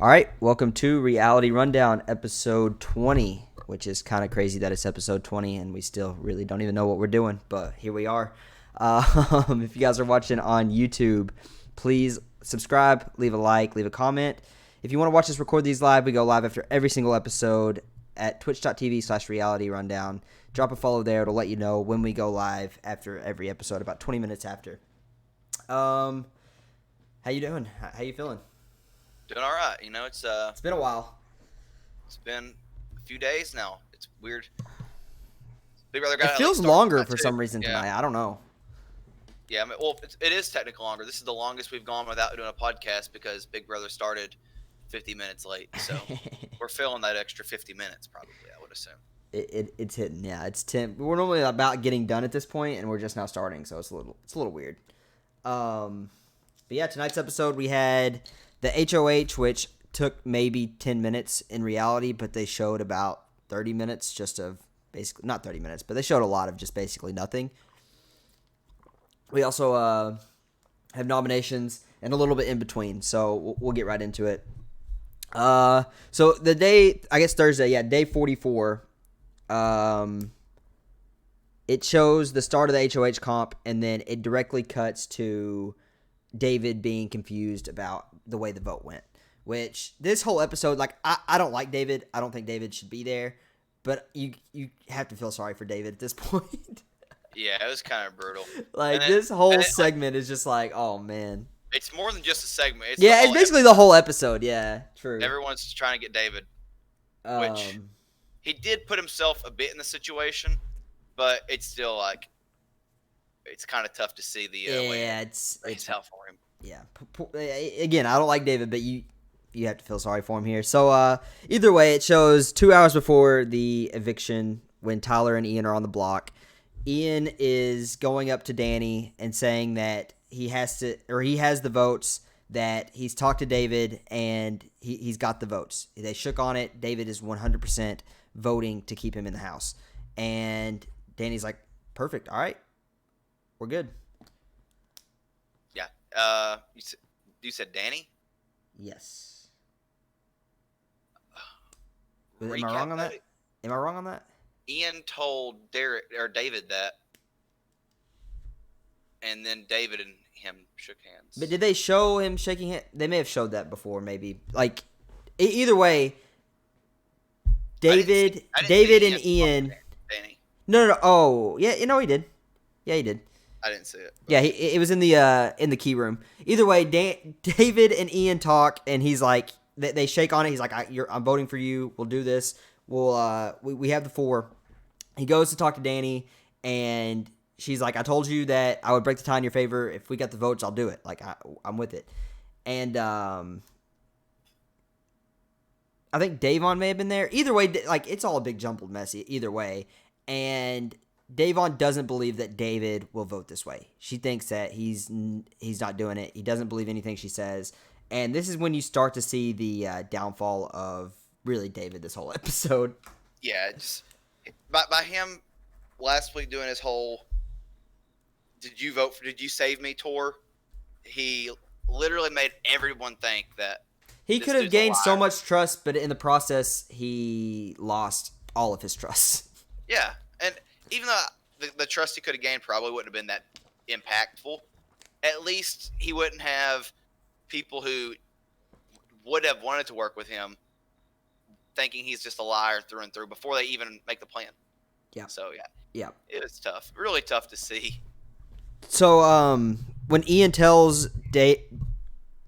All right, welcome to Reality Rundown, episode 20, which is kind of crazy that it's episode 20 and we still really don't even know what we're doing, but here we are. If you guys are watching on YouTube, please subscribe, leave a like, leave a comment. If you want to watch us record these live, we go live after every single episode at twitch.tv/Reality Rundown. Drop a follow there. It'll let you know when we go live after every episode, about 20 minutes after. How you doing? How you feeling? Doing all right. You know, it's been a while. It's been a few days now. It's weird. Big Brother got it feels longer for some reason tonight. I don't know. Yeah, I mean, well, it is technically longer. This is the longest we've gone without doing a podcast because Big Brother started 50 minutes late. So we're filling that extra 50 minutes probably, I would assume. It's hitting. Yeah, it's 10. We're normally about getting done at this point, and we're just now starting, so it's a little weird. But yeah, tonight's episode we had the HOH, which took maybe 10 minutes in reality, but they showed about 30 minutes just of basically, not 30 minutes, but they showed a lot of just basically nothing. We also have nominations and a little bit in between, so we'll get right into it. So the day, I guess Thursday, day 44, it shows the start of the HOH comp, and then it directly cuts to David being confused about the way the vote went, which this whole episode, like, I don't like David. I don't think David should be there, but you have to feel sorry for David at this point. Yeah, it was kind of brutal. Like, this whole segment is just like, oh, man. It's more than just a segment. It's basically the whole episode. Yeah, true. Everyone's trying to get David, which he did put himself a bit in the situation, but it's still, like, it's kind of tough to see the way it's out for him. Yeah. Again, I don't like David, but you have to feel sorry for him here. So either way, it shows 2 hours before the eviction when Tyler and Ian are on the block. Ian is going up to Danny and saying that he has the votes, that he's talked to David and he's got the votes. They shook on it. David is 100% voting to keep him in the house. And Danny's like, perfect. All right. We're good. Yeah. You said Danny? Yes. Am I wrong on that? Am I wrong on that? Ian told David that, and then David and him shook hands. But did they show him shaking hands? They may have showed that before, maybe. Like, either way, David and Ian. Danny. No. Oh, yeah. You know he did. Yeah, he did. I didn't see it. Yeah, it was in the key room. Either way, David and Ian talk, and he's like, they shake on it. He's like, I'm voting for you. We'll do this. We have the 4. He goes to talk to Danny, and she's like, I told you that I would break the tie in your favor. If we got the votes, I'll do it. Like, I'm with it. And I think Davon may have been there. Either way, like, it's all a big jumbled mess either way. And Davon doesn't believe that David will vote this way. She thinks that he's not doing it. He doesn't believe anything she says. And this is when you start to see the downfall of really David this whole episode. Yeah, just by him last week doing his whole did you save me tour, he literally made everyone think that he could have gained so much trust, but in the process he lost all of his trust. Yeah, and even though the trust he could have gained probably wouldn't have been that impactful, at least he wouldn't have people who would have wanted to work with him thinking he's just a liar through and through before they even make the plan. Yeah. So, yeah. It was tough. Really tough to see. So, when Ian tells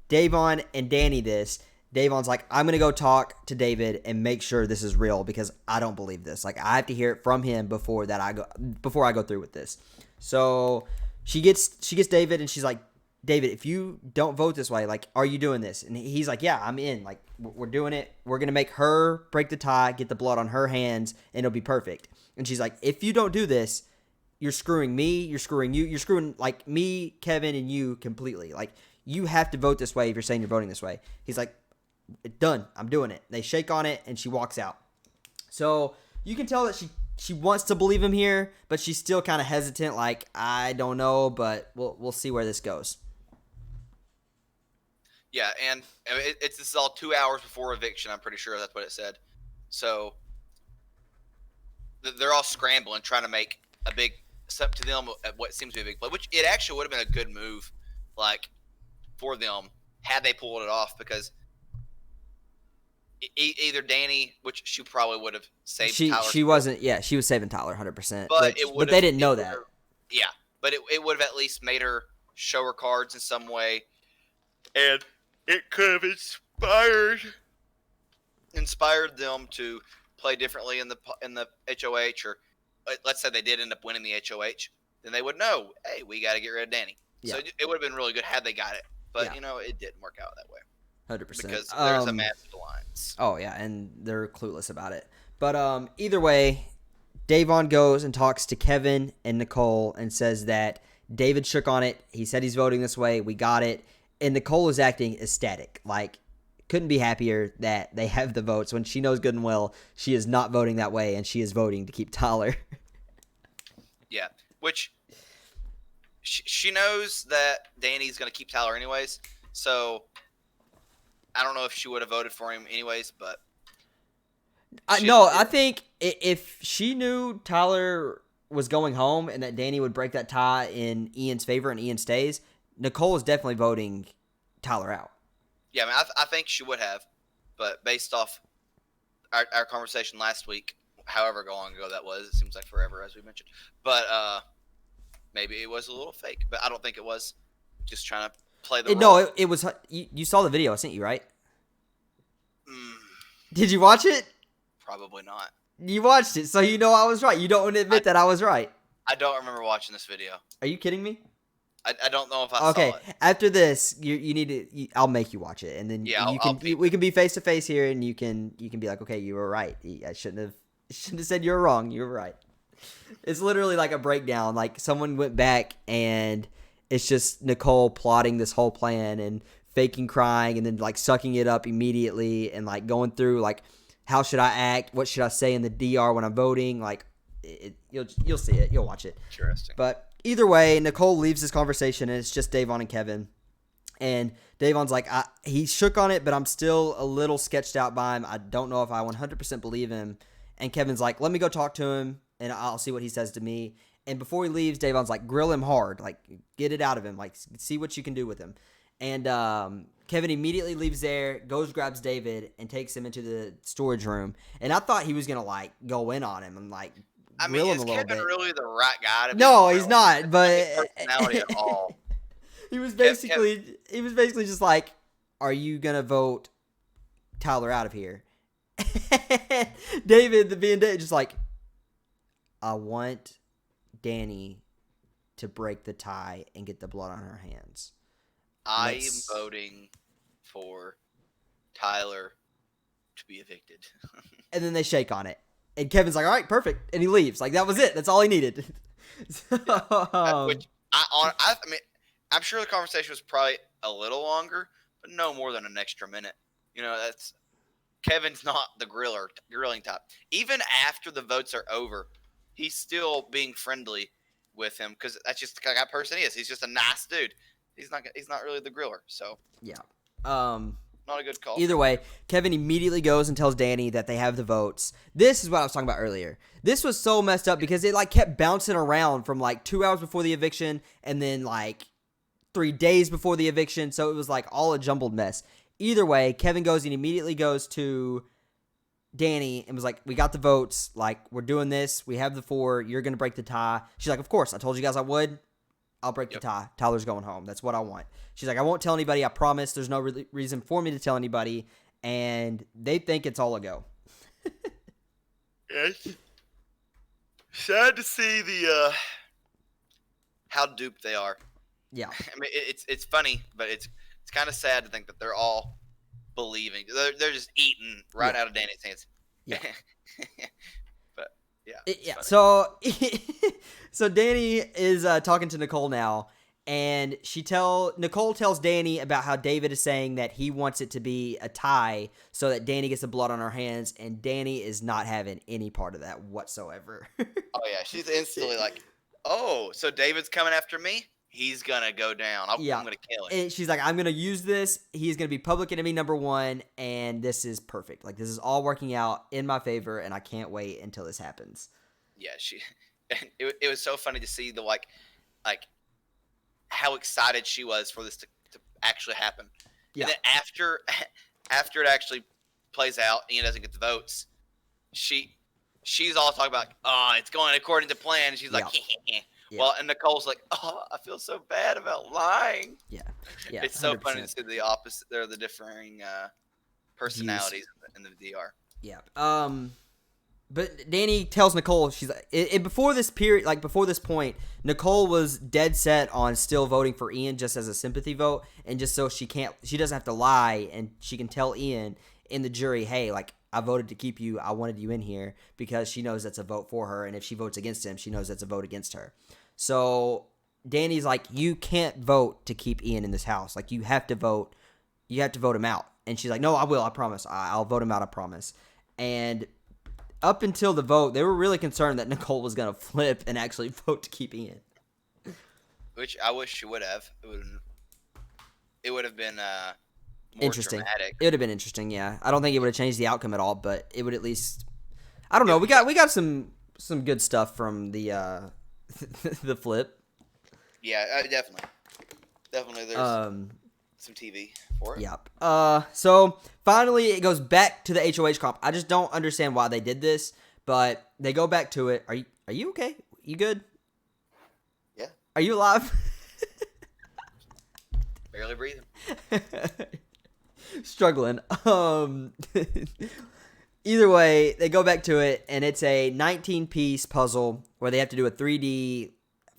Davon and Danny this, Davon's like, I'm going to go talk to David and make sure this is real because I don't believe this. Like, I have to hear it from him before I go through with this. So she gets David and she's like, David, if you don't vote this way, like, are you doing this? And he's like, yeah, I'm in. Like, we're doing it. We're going to make her break the tie, get the blood on her hands, and it'll be perfect. And she's like, if you don't do this, you're screwing me, you're screwing you, you're screwing, like, me, Kevin, and you completely. Like, you have to vote this way if you're saying you're voting this way. He's like, done. I'm doing it. They shake on it, and she walks out. So you can tell that she wants to believe him here, but she's still kind of hesitant, like, I don't know, but we'll see where this goes. Yeah, and this is all 2 hours before eviction. I'm pretty sure that's what it said. So they're all scrambling, trying to make a big, to them, what seems to be a big play, which it actually would have been a good move, like, for them had they pulled it off, because either Danny, which she probably would have saved Tyler. She wasn't. Yeah, she was saving Tyler 100%. But But they didn't know that. Yeah, but it would have at least made her show her cards in some way, and it could have inspired them to play differently in the HOH, or let's say they did end up winning the HOH, then they would know, hey, we got to get rid of Danny. Yeah. So it would have been really good had they got it, but it didn't work out that way. 100%. Because there's a massive alliance. Oh yeah, and they're clueless about it. But either way, Davon goes and talks to Kevin and Nicole and says that David shook on it. He said he's voting this way. We got it. And Nicole is acting ecstatic. Like, couldn't be happier that they have the votes when she knows good and well she is not voting that way, and she is voting to keep Tyler. Yeah, which she knows that Danny's going to keep Tyler anyways, so I don't know if she would have voted for him anyways, but... I think if she knew Tyler was going home and that Danny would break that tie in Ian's favor and Ian stays, Nicole is definitely voting Tyler out. Yeah, I mean, I think she would have, but based off our conversation last week, however long ago that was, it seems like forever, as we mentioned. But maybe it was a little fake, but I don't think it was. Just trying to play the role. No, it was. You saw the video I sent you, right? Did you watch it? Probably not. You watched it, so you know I was right. You don't want to admit that I was right. I don't remember watching this video. Are you kidding me? I don't know if I saw it. Okay, after this, you need to. I'll make you watch it, and then we can be face to face here, and you can be like, okay, you were right. I shouldn't have said you were wrong. You were right. It's literally like a breakdown. Like someone went back, and it's just Nicole plotting this whole plan and faking crying, and then like sucking it up immediately, and like going through like, how should I act? What should I say in the DR when I'm voting? Like, you'll see it. You'll watch it. Interesting. But either way, Nicole leaves this conversation, and it's just Davon and Kevin. And Davon's like, he shook on it, but I'm still a little sketched out by him. I don't know if I 100% believe him. And Kevin's like, let me go talk to him, and I'll see what he says to me. And before he leaves, Davon's like, grill him hard. Like, get it out of him. Like, see what you can do with him. And Kevin immediately leaves there, goes, grabs David, and takes him into the storage room. And I thought he was going to, like, go in on him and, like, grill him a little bit. Is Kevin really the right guy to be? No, he's not, but... personality at all. He was basically just like, are you going to vote Tyler out of here? David, being just like, I want Danny to break the tie and get the blood on her hands. I am voting for Tyler to be evicted. And then they shake on it. And Kevin's like, all right, perfect. And he leaves. Like, that was it. That's all he needed. Which, I mean, I'm sure the conversation was probably a little longer, but no more than an extra minute. You know, Kevin's not the grilling type. Even after the votes are over, he's still being friendly with him, because that's just the kind of person he is. He's just a nice dude. He's not really the griller. So yeah, not a good call. Either way, Kevin immediately goes and tells Danny that they have the votes. This is what I was talking about earlier. This was so messed up because it like kept bouncing around from like 2 hours before the eviction and then like 3 days before the eviction. So it was like all a jumbled mess. Either way, Kevin goes and immediately goes to Danny and was like, we got the votes. Like, we're doing this. We have the 4. You're going to break the tie. She's like, of course. I told you guys I would. I'll break the tie. Tyler's going home. That's what I want. She's like, I won't tell anybody. I promise. There's no reason for me to tell anybody. And they think it's all a go. It's sad to see how duped they are. Yeah. I mean, it's funny, but it's kind of sad to think that they're all believing. They're just eating right out of Danny's hands. Yeah. But yeah. Yeah. So Danny is talking to Nicole now, and Nicole tells Danny about how David is saying that he wants it to be a tie so that Danny gets the blood on her hands, and Danny is not having any part of that whatsoever. Oh yeah, she's instantly like, "Oh, so David's coming after me? he's gonna go down. I'm gonna kill him. And she's like, I'm gonna use this. He's gonna be public enemy number 1, and this is perfect. Like, this is all working out in my favor, and I can't wait until this happens. Yeah, it was so funny to see the like how excited she was for this to actually happen. Yeah. And then after it actually plays out, Ian doesn't get the votes. She's all talking about, it's going according to plan. And she's like, yeah. Well, and Nicole's like, I feel so bad about lying. Yeah. It's so 100%. Funny to see the opposite. They're the differing personalities in the DR. Yeah. But Danny tells Nicole, she's like, before this period, like before this point, Nicole was dead set on still voting for Ian just as a sympathy vote, and just so she doesn't have to lie, and she can tell Ian in the jury, hey, like, I voted to keep you, I wanted you in here, because she knows that's a vote for her, and if she votes against him, she knows that's a vote against her. So Danny's like, you can't vote to keep Ian in this house. Like, you have to vote him out. And she's like, no, I will, I promise. I'll vote him out, I promise. And up until the vote, they were really concerned that Nicole was going to flip and actually vote to keep Ian. Which I wish she would have. It would have been more interesting. Dramatic. It would have been interesting, yeah. I don't think it would have changed the outcome at all, but it would at least, I don't know. We got some good stuff from the the flip. Yeah, definitely. There's some TV for it. Yep. So finally it goes back to the HOH comp. I just don't understand why they did this, but they go back to it. Are you okay? You good? Yeah. Are you alive? Barely breathing. Struggling. Either way, they go back to it, and it's a 19-piece puzzle where they have to do a 3D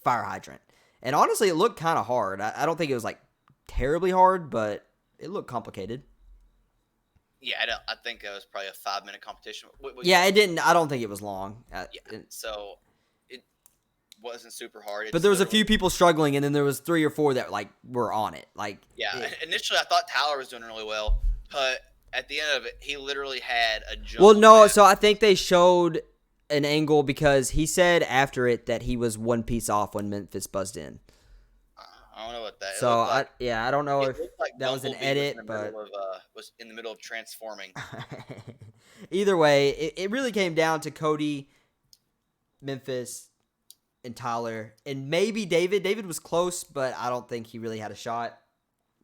fire hydrant. And honestly, it looked kind of hard. I don't think it was like terribly hard, but it looked complicated. Yeah, I think it was probably a 5-minute competition. Yeah, it didn't. I don't think it was long. So it wasn't super hard. But there was a few people struggling, and then there was 3 or 4 that like were on it. Like, initially I thought Tyler was doing really well, but at the end of it, he literally had a jump. Well, no, so I think they showed an angle because he said after it that he was 1 piece off when Memphis buzzed in. I don't know what that. So I don't know if that was an edit, but was in the middle of transforming. Either way, it really came down to Cody, Memphis, and Tyler, and maybe David. David was close, but I don't think he really had a shot.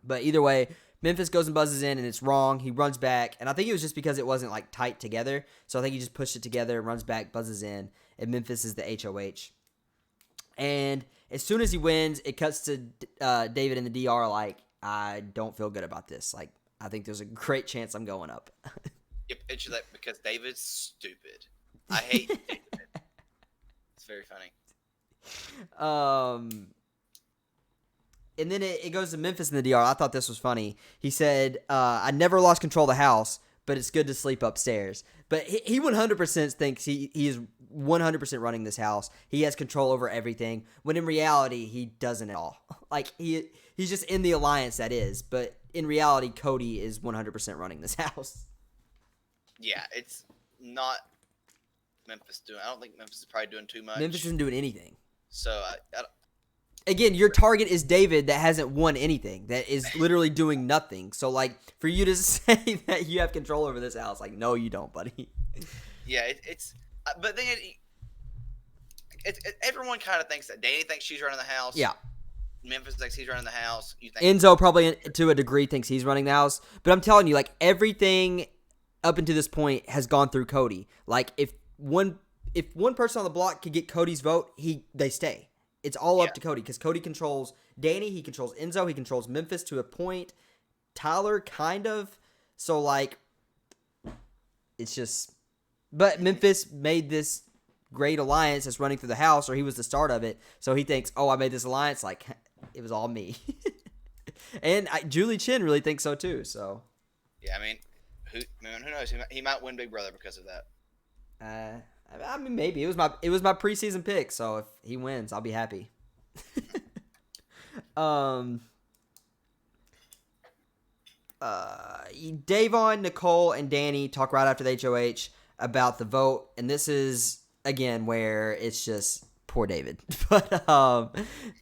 But either way, Memphis goes and buzzes in, and it's wrong. He runs back, and I think it was just because it wasn't like tight together. So I think he just pushed it together, runs back, buzzes in, and Memphis is the HOH. And as soon as he wins, it cuts to David in the DR like, I don't feel good about this. Like, I think there's a great chance I'm going up. It's like, because David's stupid. I hate David. It's very funny. And then it goes to Memphis in the DR. I thought this was funny. He said, I never lost control of the house, but it's good to sleep upstairs. But he 100% thinks he is 100% running this house. He has control over everything, when in reality, he doesn't at all. Like, he's just in the alliance, that is. But in reality, Cody is 100% running this house. Yeah, it's not Memphis doing. I don't think Memphis is probably doing too much. Memphis isn't doing anything. So, again, your target is David that hasn't won anything, that is literally doing nothing. So, like, for you to say that you have control over this house, like, no, you don't, buddy. Yeah, it's but then everyone kind of thinks that. Danny thinks she's running the house. Yeah. Memphis thinks he's running the house. You think Enzo probably, to a degree, thinks he's running the house. But I'm telling you, like, everything up until this point has gone through Cody. Like, if one person on the block could get Cody's vote, they stay. It's all up to Cody, because Cody controls Danny, he controls Enzo, he controls Memphis to a point. Tyler, kind of. So, like, it's just... But Memphis made this great alliance that's running through the house, or he was the start of it. So he thinks, I made this alliance. Like, it was all me. And Julie Chen really thinks so, too. So, yeah, I mean, who knows? He might win Big Brother because of that. I mean, maybe. It was my preseason pick, so if he wins, I'll be happy. Davon, Nicole, and Danny talk right after the HOH about the vote, and this is, again, where it's just poor David. But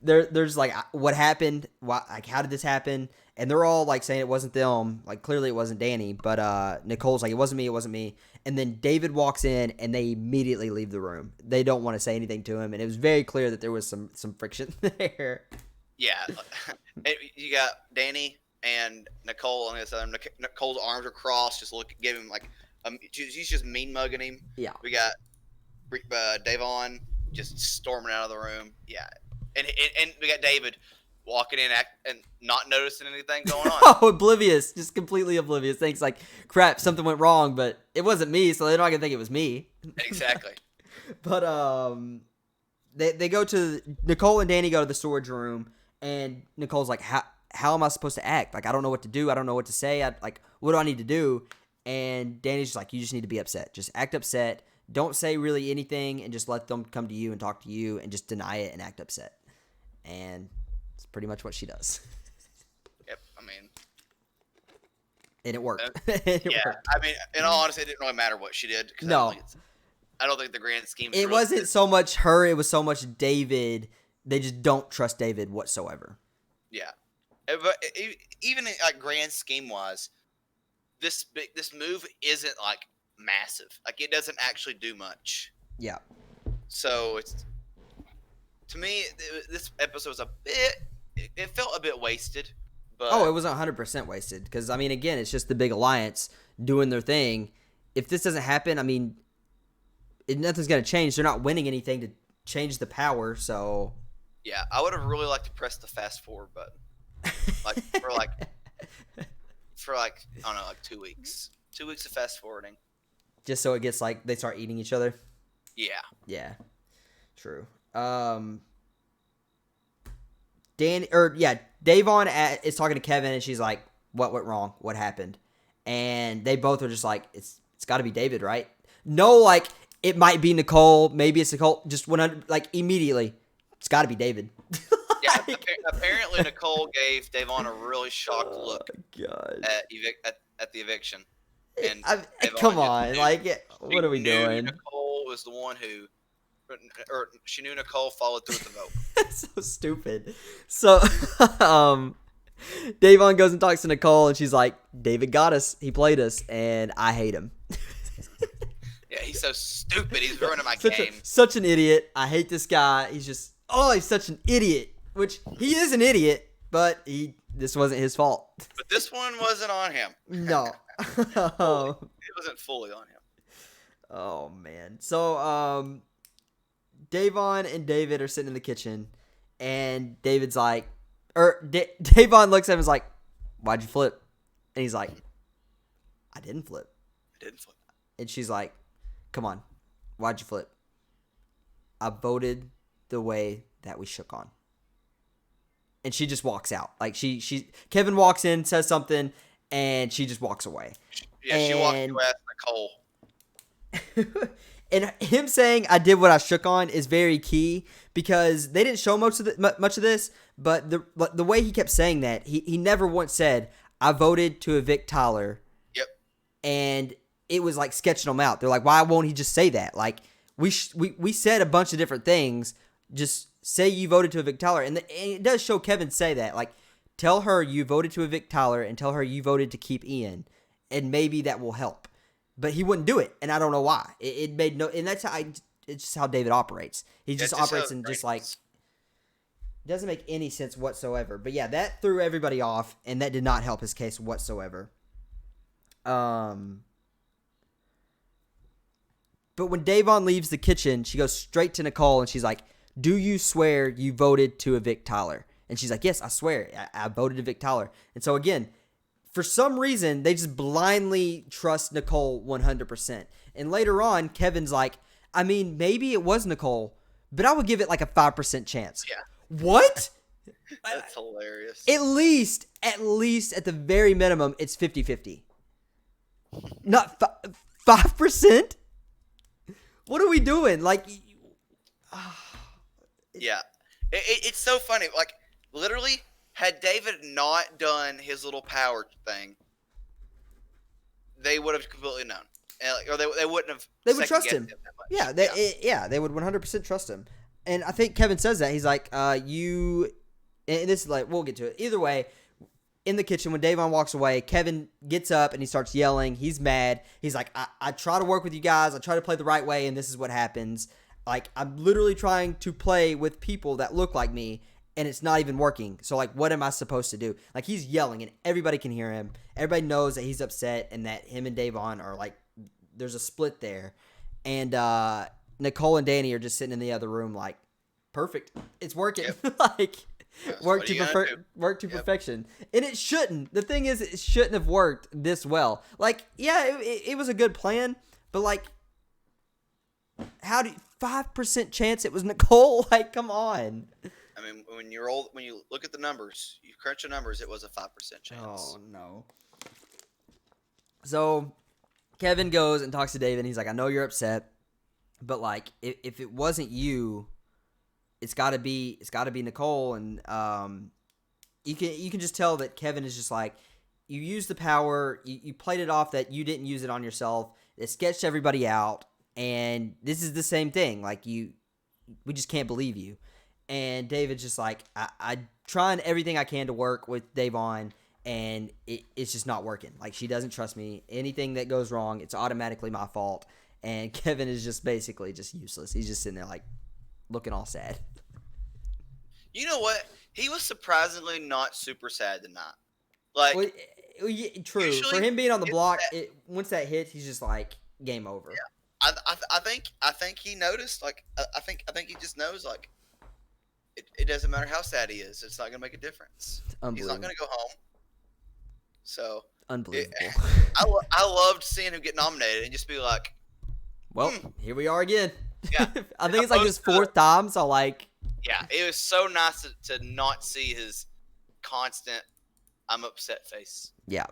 there's like, what happened? Why, like, how did this happen? And they're all like saying it wasn't them. Like, clearly it wasn't Danny. But Nicole's like, it wasn't me. And then David walks in, and they immediately leave the room. They don't want to say anything to him, and it was very clear that there was some friction there. Yeah, you got Danny and Nicole on the other side. Nicole's arms are crossed, just giving him like, she's just mean mugging him. Yeah. We got Davon just storming out of the room. Yeah, and we got David walking in and not noticing anything going on. Oh, oblivious, just completely oblivious. Thinks like, crap, something went wrong, but it wasn't me, so they're not gonna think it was me. Exactly. But they go to Nicole and Danny go to the storage room, and Nicole's like, how am I supposed to act? Like, I don't know what to do. I don't know what to say. What do I need to do? And Danny's just like, you just need to be upset. Just act upset. Don't say really anything, and just let them come to you and talk to you, and just deny it and act upset. And it's pretty much what she does. Yep, I mean, and it worked. Worked. I mean, in all honesty, it didn't really matter what she did. No. I don't think the grand scheme. It wasn't so much her; it was so much David. They just don't trust David whatsoever. Yeah, but even like grand scheme wise, this move isn't like massive. Like, it doesn't actually do much. Yeah. So to me, this episode was it felt a bit wasted. But it wasn't 100% wasted, because I mean, again, it's just the big alliance doing their thing. If this doesn't happen, I mean, nothing's gonna change. They're not winning anything to change the power. So yeah, I would have really liked to press the fast forward button, like for I don't know, like 2 weeks. 2 weeks of fast forwarding. Just so it gets like they start eating each other. Yeah. Yeah. True. Davon is talking to Kevin, and she's like, "What went wrong? What happened?" And they both are just like, "It's got to be David, right?" No, like, it might be Nicole, maybe it's Nicole. Just 100, like, immediately, it's got to be David. Yeah. Apparently, Nicole gave Davon a really shocked look at the eviction. And come on, what are we doing? Nicole was the one who, or she knew Nicole followed through with the vote. That's so stupid. So, Davon goes and talks to Nicole, and she's like, "David got us. He played us, and I hate him." Yeah, he's so stupid. He's ruining my game. Such an idiot. I hate this guy. He's such an idiot. Which, he is an idiot, but this wasn't his fault. But this one wasn't on him. No. It wasn't fully on him. Oh, man. So, Davon and David are sitting in the kitchen, and David's like, Davon looks at him and is like, "Why'd you flip?" And he's like, "I didn't flip." And she's like, "Come on, why'd you flip?" "I voted the way that we shook on." And she just walks out. Like, Kevin walks in, says something, and she just walks away. Yeah, she walked past Nicole. And him saying "I did what I shook on" is very key, because they didn't show much of this, but the way he kept saying that, he never once said, "I voted to evict Tyler." Yep. And it was like sketching them out. They're like, "Why won't he just say that?" Like, we said a bunch of different things. Just say you voted to evict Tyler, and it does show Kevin say that. Like, tell her you voted to evict Tyler, and tell her you voted to keep Ian, and maybe that will help. But he wouldn't do it, and I don't know why. It made no, and that's it's just how David operates. He just operates and just like doesn't make any sense whatsoever. But yeah, that threw everybody off, and that did not help his case whatsoever. But when Davon leaves the kitchen, she goes straight to Nicole, and she's like, "Do you swear you voted to evict Tyler?" And she's like, "Yes, I swear. I voted to evict Tyler." And so again, for some reason, they just blindly trust Nicole 100%. And later on, Kevin's like, "I mean, maybe it was Nicole, but I would give it like a 5% chance." Yeah. What? That's hilarious. At least at the very minimum, it's 50-50. Not 5%? What are we doing? Like, yeah. It's so funny. Like, literally, had David not done his little power thing, they would have completely known. Or they wouldn't have. They would trust him. That much. Yeah, they would 100% trust him. and I think Kevin says that. He's like, you, and this is like, we'll get to it. Either way, in the kitchen, when Davon walks away, Kevin gets up and he starts yelling. He's mad. He's like, I try to work with you guys. I try to play the right way, and this is what happens. Like, I'm literally trying to play with people that look like me, and it's not even working. So, like, what am I supposed to do? Like, he's yelling, and everybody can hear him. Everybody knows that he's upset and that him and Davon are, like, there's a split there. And Nicole and Danny are just sitting in the other room like, perfect. It's working. Yep. Like, work to perfection. And it shouldn't. The thing is, it shouldn't have worked this well. Like, yeah, it was a good plan, but, like, how do 5% chance it was Nicole? Like, come on. I mean, when you look at the numbers, you crunch the numbers, it was a 5% chance. Oh, no. So Kevin goes and talks to David, and he's like, I know you're upset, but, like, if it wasn't you, it's got to be Nicole. And you can just tell that Kevin is just like, you used the power, you played it off that you didn't use it on yourself. It sketched everybody out, and this is the same thing. Like, we just can't believe you. And David's just like, I'm trying everything I can to work with Davon, and it's just not working. Like, she doesn't trust me. Anything that goes wrong, it's automatically my fault. And Kevin is just basically just useless. He's just sitting there, like, looking all sad. You know what? He was surprisingly not super sad tonight. Like, well, yeah, true. For him being on the block, once that hits, he's just like, game over. Yeah. I think he noticed. Like, I think he just knows. Like, it doesn't matter how sad he is. It's not gonna make a difference. He's not gonna go home. So unbelievable. I loved seeing him get nominated and just be like, well, here we are again. Yeah. I think it's like his fourth time. So, like, yeah, it was so nice to not see his constant I'm upset face. Yeah.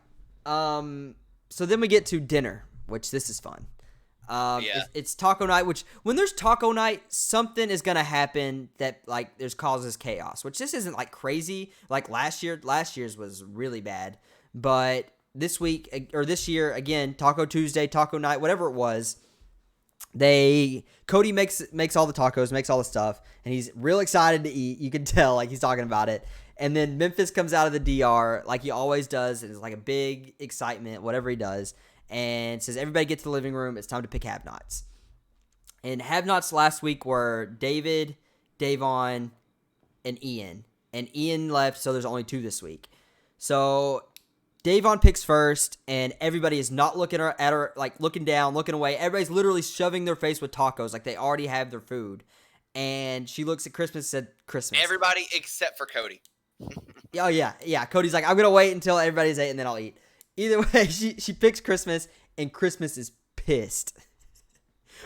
So then we get to dinner, which this is fun. It's taco night, which when there's taco night, something is going to happen that, like, there's causes chaos, which this isn't, like, crazy. Like, last year's was really bad. But this year, again, Taco Tuesday, taco night, whatever it was, Cody makes all the tacos, makes all the stuff, and he's real excited to eat. You can tell, like, he's talking about it. And then Memphis comes out of the DR like he always does. And it's like a big excitement, whatever he does, and says, everybody get to the living room. It's time to pick have-nots. And have-nots last week were David, Davon, and Ian. And Ian left, so there's only 2 this week. So Davon picks first, and everybody is not looking at her, like, looking down, looking away. Everybody's literally shoving their face with tacos, like they already have their food. And she looks at Christmas and said, Christmas. Everybody except for Cody. Oh, yeah. Cody's like, I'm going to wait until everybody's ate, and then I'll eat. Either way, she picks Christmas, and Christmas is pissed.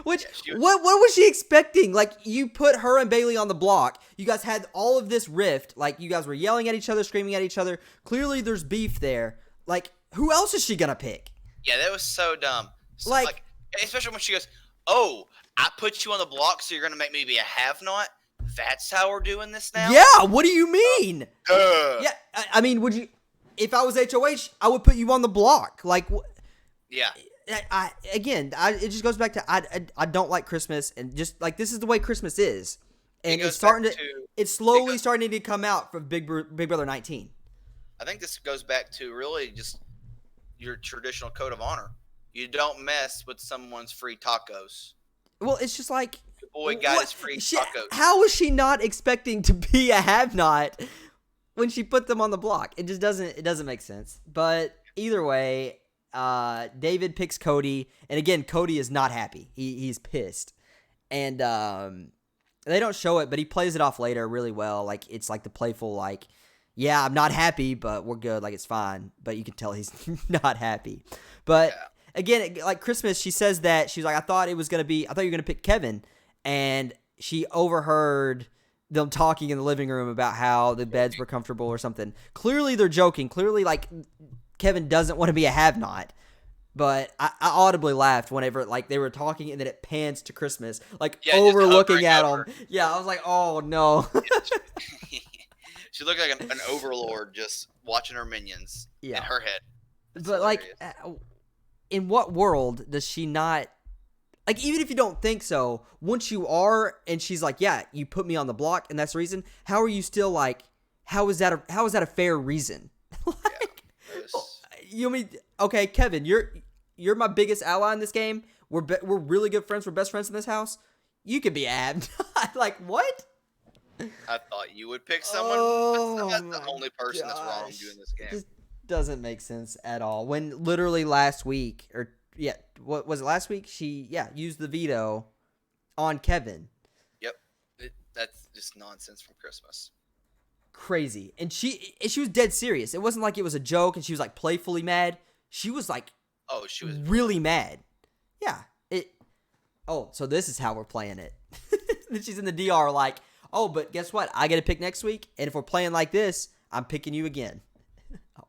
Which, what was she expecting? Like, you put her and Bailey on the block. You guys had all of this rift. Like, you guys were yelling at each other, screaming at each other. Clearly, there's beef there. Like, who else is she going to pick? Yeah, that was so dumb. So, like, especially when she goes, oh, I put you on the block, so you're going to make me be a have-not? That's how we're doing this now? Yeah, what do you mean? Yeah, I mean, would you... If I was HOH, I would put you on the block. Like, yeah. It just goes back to I don't like Christmas, and just like this is the way Christmas is, and it's slowly starting to come out from Big Brother 19. I think this goes back to really just your traditional code of honor. You don't mess with someone's free tacos. Well, it's just like the boy got his free tacos. How was she not expecting to be a have-not when she put them on the block? It just doesn't make sense. But either way, David picks Cody, and again, Cody is not happy. He's pissed, and they don't show it, but he plays it off later really well. Like, it's like the playful, like, yeah, I'm not happy, but we're good. Like, it's fine, but you can tell he's not happy. But again, like Christmas, she says that she's like, I thought you were gonna pick Kevin, and she overheard them talking in the living room about how the beds were comfortable or something. Clearly, they're joking. Clearly, like, Kevin doesn't want to be a have-not. But I audibly laughed whenever, like, they were talking, and then it pans to Christmas, like, overlooking at him. Yeah, I was like, oh, no. She looked like an overlord just watching her minions in her head. That's but, hilarious. Like, in what world does she not... like, even if you don't think so, once you are, and she's like, yeah, you put me on the block, and that's the reason, how are you still like, how is that a fair reason? Like, you mean, okay, Kevin, you're my biggest ally in this game. We're really good friends. We're best friends in this house. You could be Ab. Like, what? I thought you would pick someone. That's the only person that's wrong doing this game. Just doesn't make sense at all. When literally last week, what was it last week? She used the veto on Kevin. Yep, that's just nonsense from Christmas. Crazy, and she was dead serious. It wasn't like it was a joke, and she was like playfully mad. She was like, she was really mad. Yeah. So this is how we're playing it. Then she's in the DR like, but guess what? I get to pick next week, and if we're playing like this, I'm picking you again.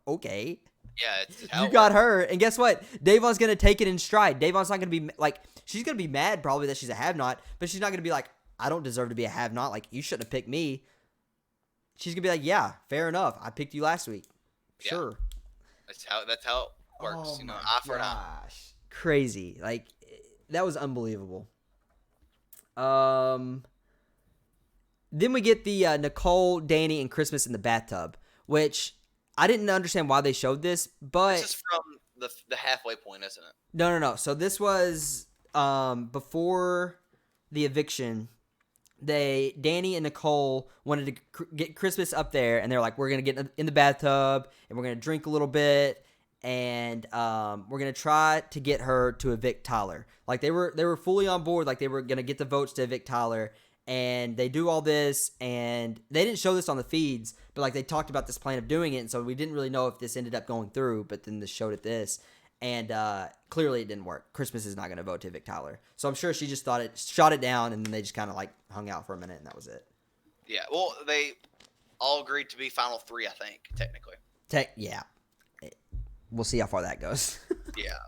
Okay. Yeah, it's how you got her, and guess what? Davon's gonna take it in stride. Davon's not gonna be like, she's gonna be mad probably that she's a have-not, but she's not gonna be like, I don't deserve to be a have-not. Like, you shouldn't have picked me. She's gonna be like, yeah, fair enough. I picked you last week. Sure. Yeah. That's how it works. Eye for an eye. Crazy. Like, that was unbelievable. Then we get the Nicole, Danny, and Christmas in the bathtub, which I didn't understand why they showed this, but this is from the halfway point, isn't it? No. So this was before the eviction. Danny and Nicole wanted to get Christmas up there, and they're like, we're gonna get in the bathtub and we're gonna drink a little bit, and we're gonna try to get her to evict Tyler. Like, they were fully on board, like they were gonna get the votes to evict Tyler, and they do all this, and they didn't show this on the feeds, but like they talked about this plan of doing it, and so we didn't really know if this ended up going through, but then this showed it this, and clearly it didn't work. Christmas is not gonna vote to evict Tyler, so I'm sure she just shot it down, and then they just kind of like hung out for a minute, and that was it. Yeah, well, they all agreed to be final three, I think, technically. Yeah. We'll see how far that goes. Yeah.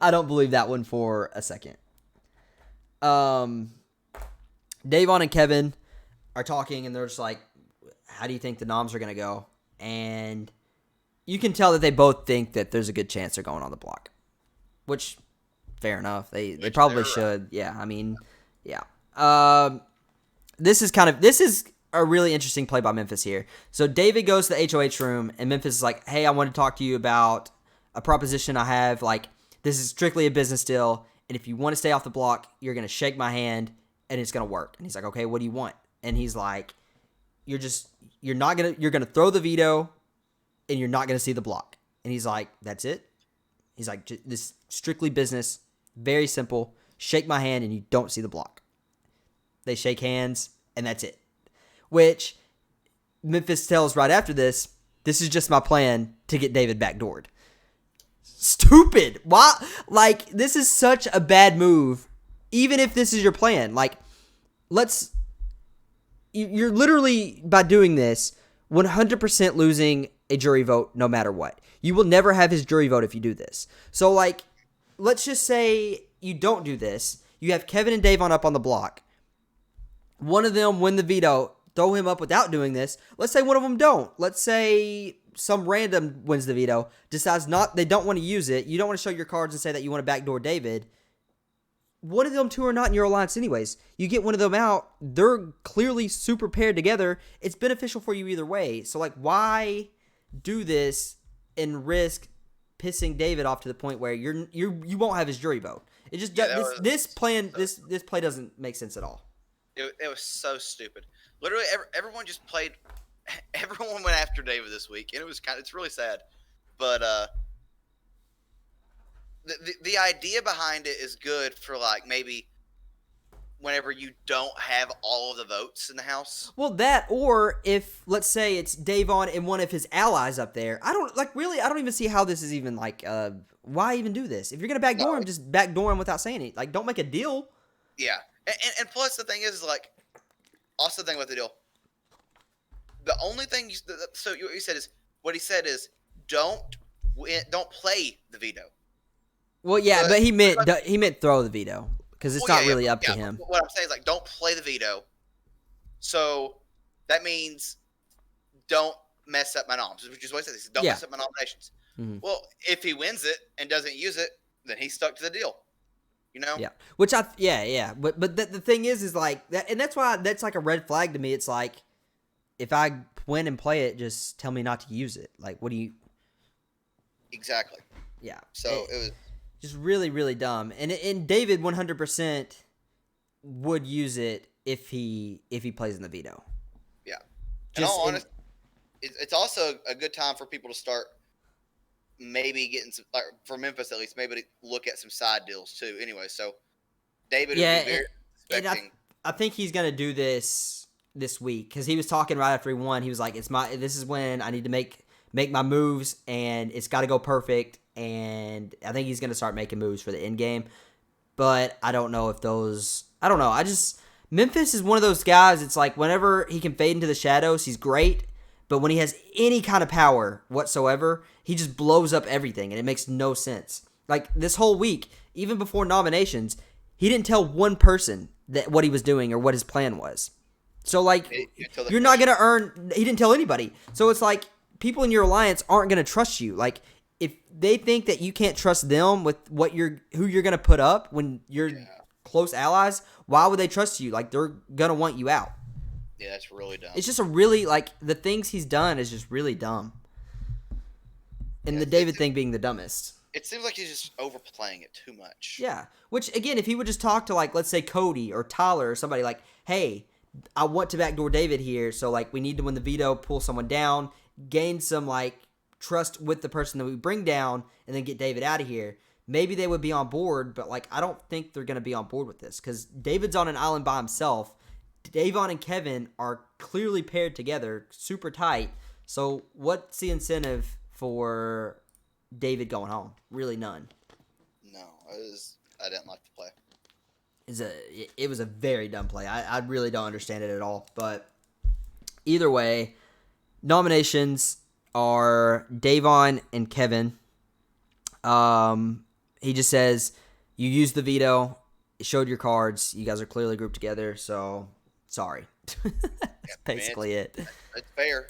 I don't believe that one for a second. Davon and Kevin are talking, and they're just like, how do you think the noms are going to go? And you can tell that they both think that there's a good chance they're going on the block. Which, fair enough. They probably should. Yeah, I mean, yeah. This is a really interesting play by Memphis here. So David goes to the HOH room, and Memphis is like, hey, I want to talk to you about a proposition I have. Like, this is strictly a business deal, and if you want to stay off the block, you're going to shake my hand, and it's going to work. And he's like, okay, what do you want? And he's like, you're going to throw the veto, and you're not going to see the block. And he's like, that's it? He's like, this is strictly business, very simple. Shake my hand, and you don't see the block. They shake hands, and that's it. Which Memphis tells right after this is just my plan to get David backdoored. Stupid. Why? Like, this is such a bad move. Even if this is your plan. Like, you're literally, by doing this, 100% losing a jury vote no matter what. You will never have his jury vote if you do this. So, like, let's just say you don't do this. You have Kevin and Davon up on the block. One of them win the veto, throw him up without doing this. Let's say one of them don't. Let's say some random wins the veto, decides they don't want to use it. You don't want to show your cards and say that you want to backdoor David. One of them two are not in your alliance anyways. You get one of them out, they're clearly super paired together. It's beneficial for you either way. So, like, why do this and risk pissing David off to the point where you won't have his jury vote? It just this play doesn't make sense at all. It was so stupid. Literally, everyone just played. Everyone went after David this week, and it's really sad. But the idea behind it is good for, like, maybe whenever you don't have all of the votes in the House. Well, that, or if, let's say it's Davon and one of his allies up there. I don't even see how this is even, like, why even do this? If you're going to backdoor him, just backdoor him without saying it. Like, don't make a deal. Yeah. And plus, the thing is, like, also the thing about the deal, the only thing what he said is don't play the veto. Well, yeah, but he meant throw the veto because it's not really up to him. What I'm saying is, like, don't play the veto. So that means don't mess up my noms, which is what he said. He said, don't mess up my nominations. Mm-hmm. Well, if he wins it and doesn't use it, then he's stuck to the deal. You know? Yeah. Yeah. But the thing is like that, and that's why that's like a red flag to me. It's like if I win and play it, just tell me not to use it. Like, what do you? Exactly. Yeah. So it was just really, really dumb. And David 100% would use it if he plays in the veto. yeah. In Just all honesty, it's also a good time for people to start maybe getting some, like, for Memphis at least, maybe to look at some side deals too. Anyway, so David would yeah, be very and expecting. I think he's gonna do this week because he was talking right after he won. He was like, this is when I need to make my moves, and it's got to go perfect. And I think he's gonna start making moves for the end game. But I don't know if those. I don't know. Memphis is one of those guys. It's like whenever he can fade into the shadows, he's great. But when he has any kind of power whatsoever, he just blows up everything, and it makes no sense. Like this whole week, even before nominations, he didn't tell one person that what he was doing or what his plan was. So like, you're not gonna earn. He didn't tell anybody. So it's like people in your alliance aren't gonna trust you. Like if they think that you can't trust them with who you're gonna put up when you're close allies, why would they trust you? Like they're gonna want you out. Yeah, that's really dumb. It's just a really like the things he's done is just really dumb. And the David thing being the dumbest. It seems like he's just overplaying it too much. Yeah. Which again, if he would just talk to like let's say Cody or Tyler or somebody like, hey, I want to backdoor David here, so like we need to win the veto, pull someone down, gain some like trust with the person that we bring down, and then get David out of here. Maybe they would be on board, but like I don't think they're gonna be on board with this because David's on an island by himself. Davon and Kevin are clearly paired together, super tight. So what's the incentive for David going home? Really none. No, I didn't like the play. It was a very dumb play. I really don't understand it at all. But either way, nominations are Davon and Kevin. He just says, you used the veto, showed your cards, you guys are clearly grouped together, so sorry. That's basically it. It's fair.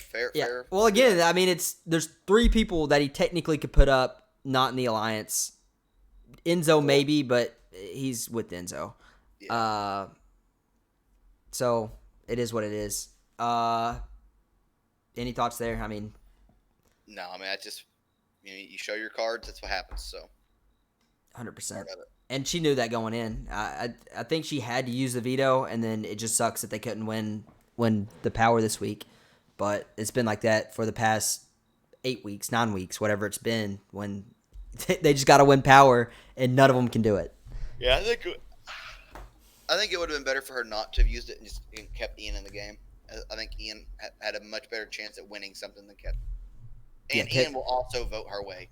Well, again, I mean, there's 3 people that he technically could put up not in the alliance. Enzo maybe, but he's with Enzo. Yeah. So it is what it is. Any thoughts there? I mean, no. I mean, you show your cards. That's what happens. So 100%. And she knew that going in. I think she had to use the veto, and then it just sucks that they couldn't win the power this week. But it's been like that for the past 8 weeks, 9 weeks, whatever it's been, when they just got to win power, and none of them can do it. Yeah, I think it would have been better for her not to have used it and just kept Ian in the game. I think Ian had a much better chance at winning something than Kevin. And Ian will also vote her way.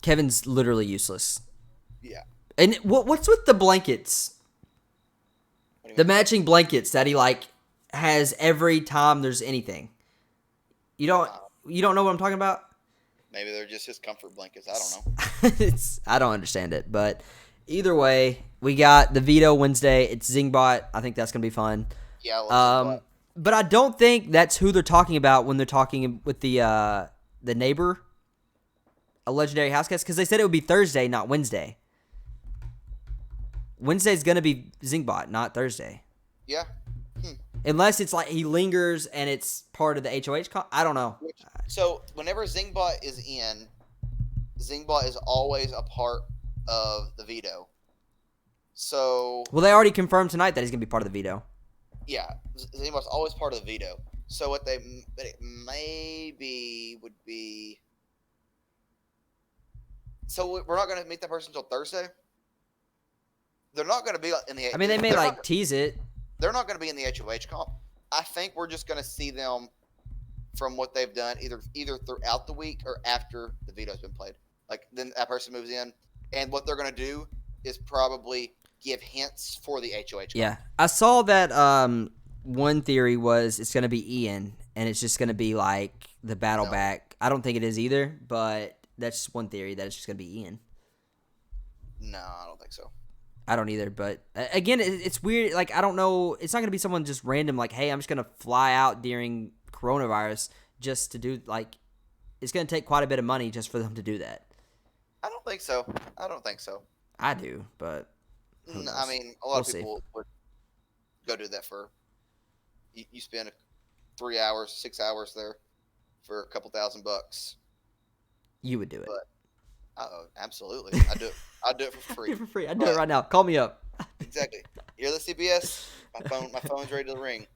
Kevin's literally useless. Yeah. And what's with the blankets? The matching blankets that he like has every time there's anything. You don't know what I'm talking about? Maybe they're just his comfort blankets. I don't know. I don't understand it, but either way, we got the Veto Wednesday. It's Zingbot. I think that's gonna be fun. Yeah. I love Zingbot. But I don't think that's who they're talking about when they're talking with the neighbor, a legendary house guest, because they said it would be Thursday, not Wednesday. Wednesday's gonna be Zingbot, not Thursday. Yeah. Unless it's like he lingers and it's part of the HOH. I don't know. So whenever Zingbot is in, Zingbot is always a part of the veto. So. Well, they already confirmed tonight that he's gonna be part of the veto. Yeah, Zingbot's always part of the veto. So what they maybe would be. So we're not gonna meet that person until Thursday. They're not gonna be in the. I mean, they may like tease it. They're not going to be in the HOH comp. I think we're just going to see them from what they've done either throughout the week or after the veto's been played. Like, then that person moves in, and what they're going to do is probably give hints for the HOH comp. Yeah. I saw that one theory was it's going to be Ian, and it's just going to be like the battle back. I don't think it is either, but that's just one theory that it's just going to be Ian. No, I don't think so. I don't either, but again, it's weird. Like, I don't know. It's not going to be someone just random, like, hey, I'm just going to fly out during coronavirus just to do, like, it's going to take quite a bit of money just for them to do that. I don't think so. I do, but Who knows? I mean, a lot We'll of see. people would go do that for. You spend 3 hours, 6 hours there for a couple $1,000. You would do it. But absolutely, I'd do it for free. For free. I'd do it right now. Call me up. Exactly. You're the CBS. My phone's ready to ring.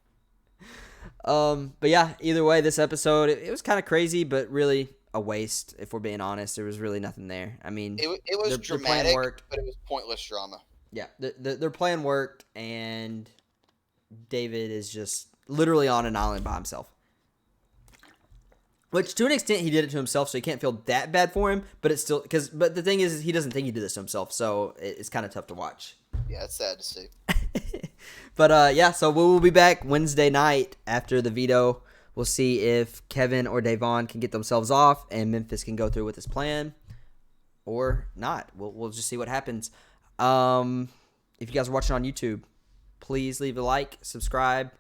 But yeah, either way, this episode it was kind of crazy, but really a waste. If we're being honest, there was really nothing there. I mean, It was their plan dramatic, worked. but it was pointless drama. Yeah, their plan worked, and David is just literally on an island by himself. Which, to an extent, he did it to himself, so you can't feel that bad for him. But it's still but the thing is, he doesn't think he did this to himself, so it's kind of tough to watch. Yeah, it's sad to see. But yeah, so we will be back Wednesday night after the veto. We'll see if Kevin or Davon can get themselves off, and Memphis can go through with his plan, or not. We'll just see what happens. If you guys are watching on YouTube, please leave a like, subscribe,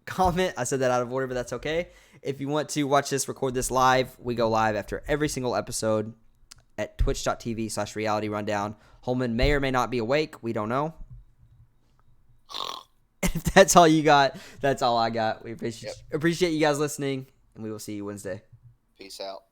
comment. I said that out of order, but that's okay. If you want to watch this, record this live, we go live after every single episode at twitch.tv/reality rundown. Holman may or may not be awake. We don't know. If that's all you got, that's all I got. We appreciate you guys listening, and we will see you Wednesday. Peace out.